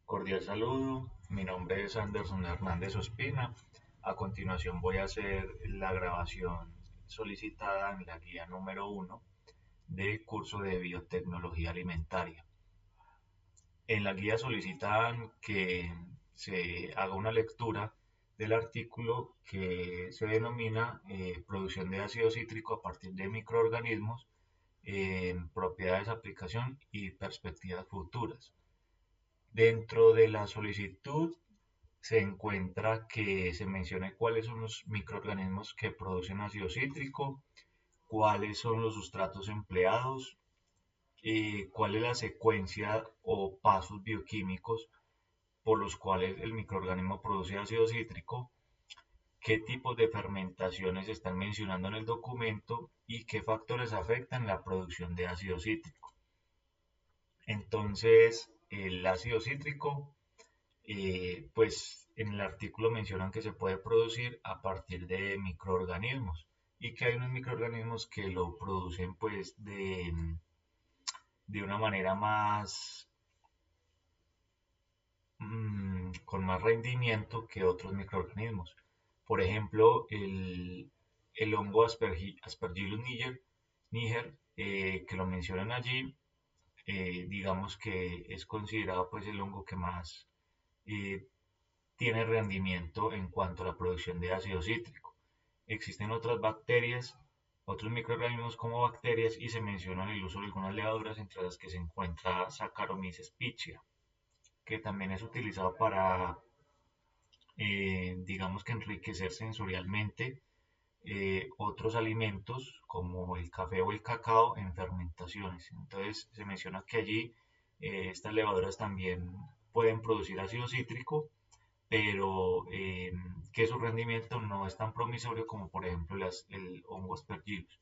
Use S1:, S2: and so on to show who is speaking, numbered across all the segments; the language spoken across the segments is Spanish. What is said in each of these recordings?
S1: Cordial saludo, mi nombre es Anderson Hernández Ospina. A continuación voy a hacer la grabación solicitada en la guía número 1 del curso de biotecnología alimentaria. En la guía solicitan que se haga una lectura del artículo que se denomina producción de ácido cítrico a partir de microorganismos, propiedades, aplicación y perspectivas futuras. Dentro de la solicitud se encuentra que se mencione cuáles son los microorganismos que producen ácido cítrico, cuáles son los sustratos empleados, cuál es la secuencia o pasos bioquímicos por los cuales el microorganismo produce ácido cítrico, qué tipos de fermentaciones se están mencionando en el documento y qué factores afectan la producción de ácido cítrico. Entonces, el ácido cítrico, pues en el artículo mencionan que se puede producir a partir de microorganismos y que hay unos microorganismos que lo producen pues de una manera más con más rendimiento que otros microorganismos. Por ejemplo, el hongo Aspergillus niger, que lo mencionan allí, digamos que es considerado pues el hongo que más eh, tiene rendimiento en cuanto a la producción de ácido cítrico. Existen otras bacterias, otros microorganismos como bacterias y se menciona el uso de algunas levaduras entre las que se encuentra Saccharomyces spicia, que también es utilizado para, digamos que enriquecer sensorialmente otros alimentos como el café o el cacao en fermentaciones. Entonces se menciona que allí estas levaduras también pueden producir ácido cítrico, pero que su rendimiento no es tan promisorio como por ejemplo el hongo aspergillus.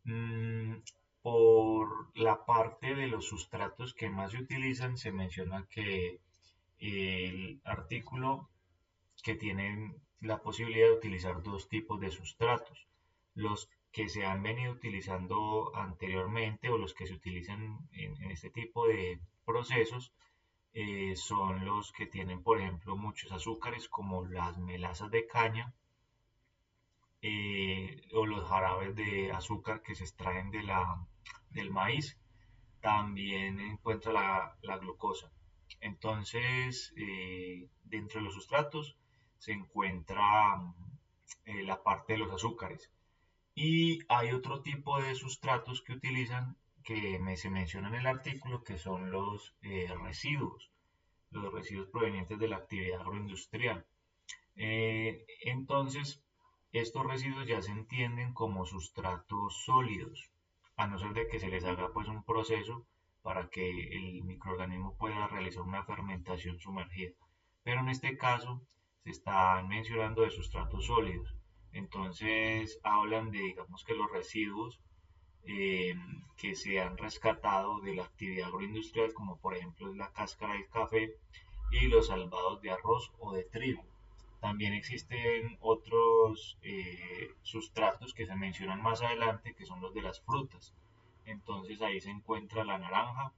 S1: Mm, por la parte de los sustratos que más se utilizan, se menciona que el artículo que tienen la posibilidad de utilizar dos tipos de sustratos, los que se han venido utilizando anteriormente o los que se utilizan en este tipo de procesos, son los que tienen, por ejemplo, muchos azúcares como las melasas de caña, o los jarabes de azúcar que se extraen del maíz. También encuentra la glucosa. Entonces, dentro de los sustratos se encuentra la parte de los azúcares. Y hay otro tipo de sustratos que utilizan que se menciona en el artículo, que son los residuos provenientes de la actividad agroindustrial. Entonces, estos residuos ya se entienden como sustratos sólidos, a no ser de que se les haga pues un proceso para que el microorganismo pueda realizar una fermentación sumergida. Pero en este caso se están mencionando de sustratos sólidos. Entonces hablan de, digamos que los residuos eh, que se han rescatado de la actividad agroindustrial, como por ejemplo la cáscara del café y los salvados de arroz o de trigo. También existen otros sustratos que se mencionan más adelante, que son los de las frutas. Entonces ahí se encuentra la naranja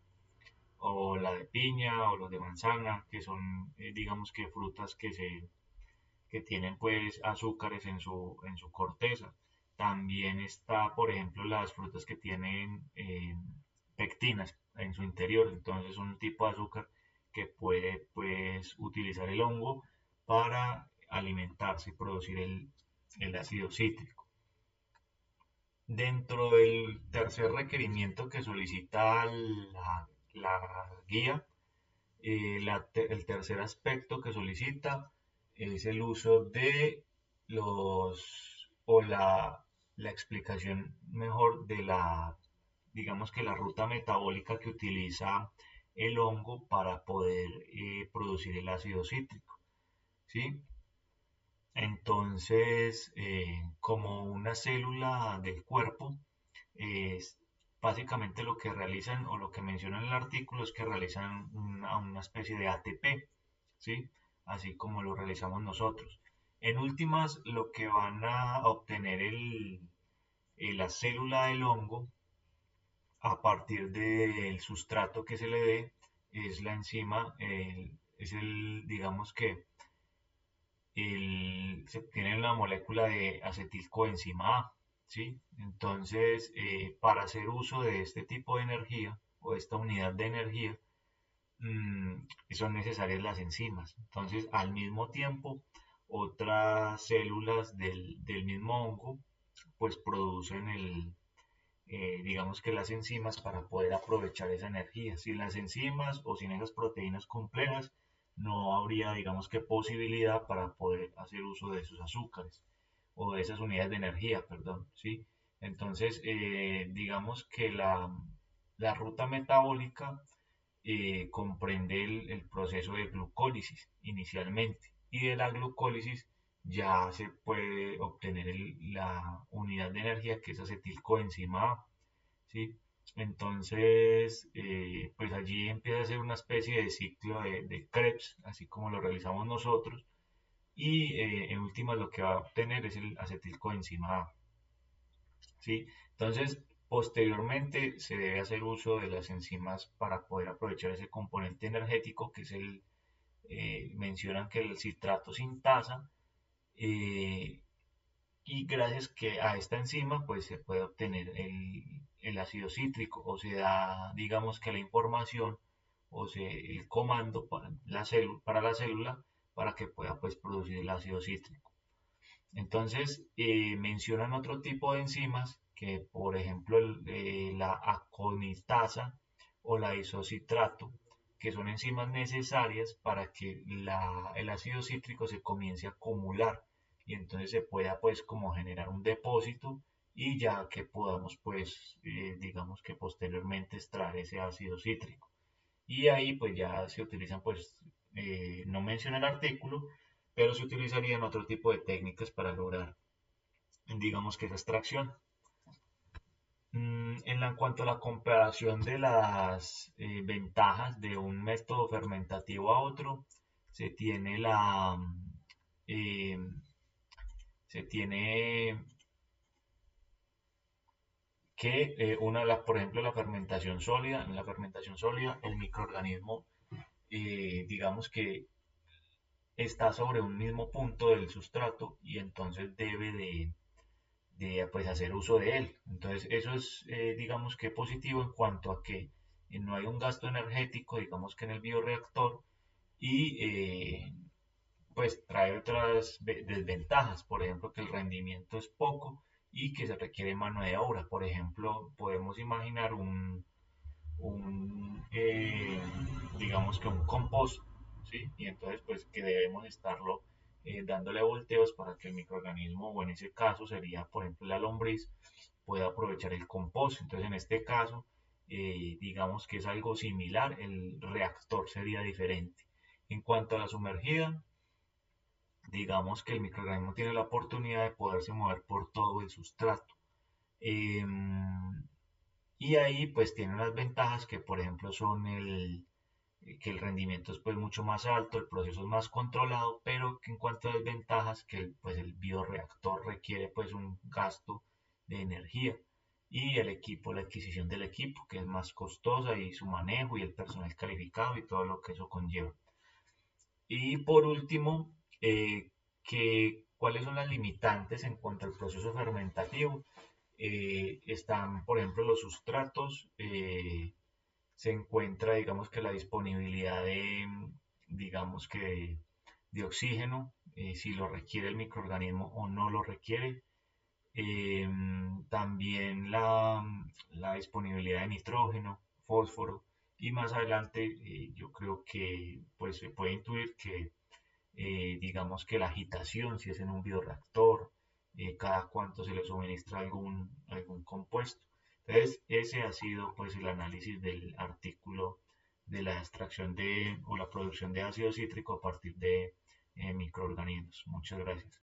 S1: o la de piña o los de manzana, que son, digamos que frutas que tienen pues azúcares en su corteza. También está, por ejemplo, las frutas que tienen pectinas en su interior. Entonces es un tipo de azúcar que puede pues utilizar el hongo para alimentarse y producir el ácido cítrico. Dentro del tercer requerimiento que solicita la guía, el tercer aspecto que solicita es el uso de la explicación mejor de digamos que la ruta metabólica que utiliza el hongo para poder producir el ácido cítrico, ¿sí? Entonces, como una célula del cuerpo, es básicamente lo que realizan o lo que menciona en el artículo es que realizan una especie de ATP, ¿sí? Así como lo realizamos nosotros. En últimas, lo que van a obtener la célula del hongo a partir del sustrato que se le dé es la enzima, es el, digamos que se tiene la molécula de acetilcoenzima A, ¿sí? Entonces, para hacer uso de este tipo de energía o esta unidad de energía, son necesarias las enzimas. Entonces, al mismo tiempo, otras células del mismo hongo, pues producen digamos que las enzimas para poder aprovechar esa energía. Sin las enzimas o sin esas proteínas complejas, no habría, digamos que, posibilidad para poder hacer uso de esos azúcares o de esas unidades de energía, perdón, ¿sí? Entonces, digamos que la ruta metabólica comprende el proceso de glucólisis inicialmente, y de la glucólisis ya se puede obtener la unidad de energía que es acetilcoenzima A, ¿sí? Entonces, pues allí empieza a ser una especie de ciclo de Krebs, así como lo realizamos nosotros, y en última lo que va a obtener es el acetilcoenzima A, ¿sí? Entonces, posteriormente se debe hacer uso de las enzimas para poder aprovechar ese componente energético que es mencionan que el citrato sintasa, eh, y gracias que a esta enzima pues se puede obtener el ácido cítrico, o se da, digamos que la información el comando para la célula para que pueda pues producir el ácido cítrico. Entonces, mencionan otro tipo de enzimas que, por ejemplo, la aconitasa o la isocitrato, que son enzimas necesarias para que el ácido cítrico se comience a acumular y entonces se pueda pues como generar un depósito y ya que podamos pues digamos que posteriormente extraer ese ácido cítrico. Y ahí pues ya se utilizan pues, no menciona el artículo, pero se utilizarían otro tipo de técnicas para lograr, digamos que esa extracción. En cuanto a la comparación de las ventajas de un método fermentativo a otro, se tiene eh, se tiene que por ejemplo, la fermentación sólida. En la fermentación sólida, el microorganismo, digamos que está sobre un mismo punto del sustrato y entonces debe pues, hacer uso de él. Entonces eso es, digamos que positivo en cuanto a que no hay un gasto energético, digamos que en el bioreactor, y pues trae otras desventajas, por ejemplo que el rendimiento es poco y que se requiere mano de obra. Por ejemplo, podemos imaginar digamos que un compost, ¿sí? Y entonces pues que debemos estarlo dándole volteos para que el microorganismo, o en ese caso sería por ejemplo la lombriz, pueda aprovechar el compost. Entonces en este caso, digamos que es algo similar, el reactor sería diferente. En cuanto a la sumergida, digamos que el microorganismo tiene la oportunidad de poderse mover por todo el sustrato. Y ahí pues tiene unas ventajas que por ejemplo son que el rendimiento es pues mucho más alto, el proceso es más controlado, pero que en cuanto a desventajas, que pues el bioreactor requiere pues un gasto de energía, y el equipo, la adquisición del equipo, que es más costosa, y su manejo y el personal calificado y todo lo que eso conlleva. Y por último, ¿cuáles son las limitantes en cuanto al proceso fermentativo? Están, por ejemplo, los sustratos, se encuentra, digamos que la disponibilidad digamos que de oxígeno, si lo requiere el microorganismo o no lo requiere. Eh, También la disponibilidad de nitrógeno, fósforo, y más adelante yo creo que pues se puede intuir que digamos que la agitación, si es en un bioreactor, cada cuánto se le suministra algún compuesto. Entonces, ese ha sido pues el análisis del artículo de la extracción o la producción de ácido cítrico a partir de microorganismos. Muchas gracias.